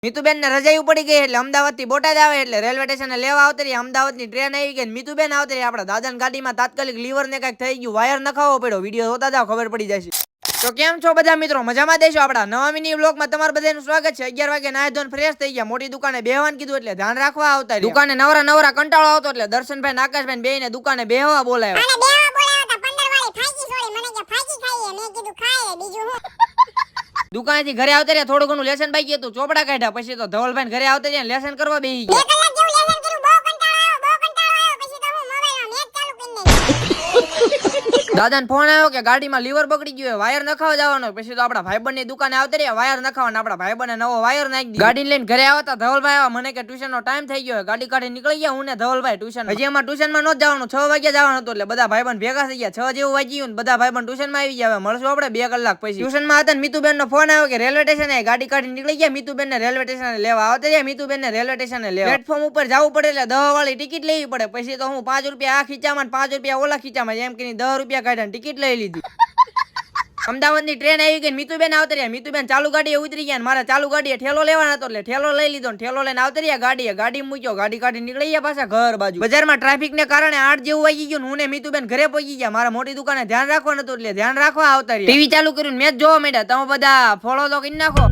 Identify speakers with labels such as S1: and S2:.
S1: મીતુબેન ને રજાઈ પડી ગઈ એટલે અમદાવાદ થી બોટાદ આવે એટલે રેલવે સ્ટેશન લેવા આવતી રહી. અમદાવાદ ની ટ્રેન આવી ગઈ. મીતુબેન આવતી રહી. આપડા દાદા ગાડીમાં તાત્કાલિક લીવર ને કઈક થઈ ગયું, વાયર નખાવો પડ્યો. વિડીયો જોતા જાવ, ખબર પડી જશે. તો કેમ છો બધા મિત્રો, મજામાં દેશો? આપડા નવા મિની વ્લોગમાં તમારું બધાનું સ્વાગત છે. 11 વાગે નાહી ધોઈને ફ્રેશ થઈ ગયા. મોટી દુકાને બેહવાનું કીધું એટલે ધ્યાન રાખવા આવતા. દુકાને નવરા કંટાળો આવતો એટલે દર્શનભાઈ ને આકાશભાઈ બેયને દુકાને બેહવા બોલાવ્યા. દુકાનેથી ઘરે આવતા રહ્યા, થોડું ઘણું લેસન બાકી હતું, ચોપડા કાઢ્યા. પછી તો ધવલભાઈ ઘરે આવતા રહ્યા, લેસન કરવા બેહી ગયા. દાદાને ફોન આવ્યો કે ગાડીમાં લીવર બગડી ગયો, વાયર નખાવા જવાનો. પછી તો આપડા ભાઈબંધ ની દુકાને આવતા રહ્યા વાયર નખાવાના. આપડા ભાઈબંધે નવો વાયર નાખી દીધો. ગાડી લઈને ઘરે આવતા ધવલભાઈ આવ્યા. મને કે ટ્યુશન નો ટાઈમ થઈ ગયો, ગાડી કાઢી નીકળી ગયા હું ને ધવલભાઈ ટ્યુશન. હજી અમારે ટ્યુશન માં નહોતું જવાનું, 6 વાગ્યા જવાનું હતું. એટલે બધા ભાઈબંધ ભેગા થઈ ગયા. 6 જેવું વાગી ગયું, બધા ભાઈબંધ ટ્યુશન માં આવી ગયા. મળશું આપણે 2 કલાક પછી. ટ્યુશન માં હતા. મીતુબેન નો ફોન આવ્યો કે રેલવે સ્ટેશન ગાડી કાઢી નીકળી ગયા. મીતુબેન ને રેલવે સ્ટેશન લેવા આવતા રહ્યા. મીતુબેન ને રેલવે સ્ટેશન લેવા પ્લેટફોર્મ ઉપર જવું પડે એટલે 10 વાળી ટિકિટ લેવી પડે. પછી તો હું 5 રૂપિયા આ ખીચામાં 5 રૂપિયા ઓલા ખીચામાં એમ કરીને 10 રૂપિયા કાઢ્યા, ટિકિટ લઈ લીધી. અમદાવાદ ની ટ્રેન આવી ગઈ. મીતુબેન આવતા રહ્યા. મીતુબેન ચાલુ ગાડીએ ઉતરી ગયા. મારા ચાલુ ગાડીએ ઠેલો લેવાનો હતો એટલે ઠેલો લઈ લીધો. ઠેલો લઈને આવતા રહ્યા. ગાડી મૂક્યો, ગાડી કાઢી નીકળી ગયા પાછા ઘર બાજુ. બજારમાં ટ્રાફિક ને કારણે 8 જેવું વાગી ગયું. હું ને મીતુબેન ઘરે પહોંચી ગયા. મારા મોટી દુકાને ધ્યાન રાખવાનું હતું એટલે ધ્યાન રાખવા આવતા રહ્યા. ટીવી ચાલુ કર્યું, મેચ જોવા માંડ્યા. તમે બધા ફોલો તો કરી નાખો.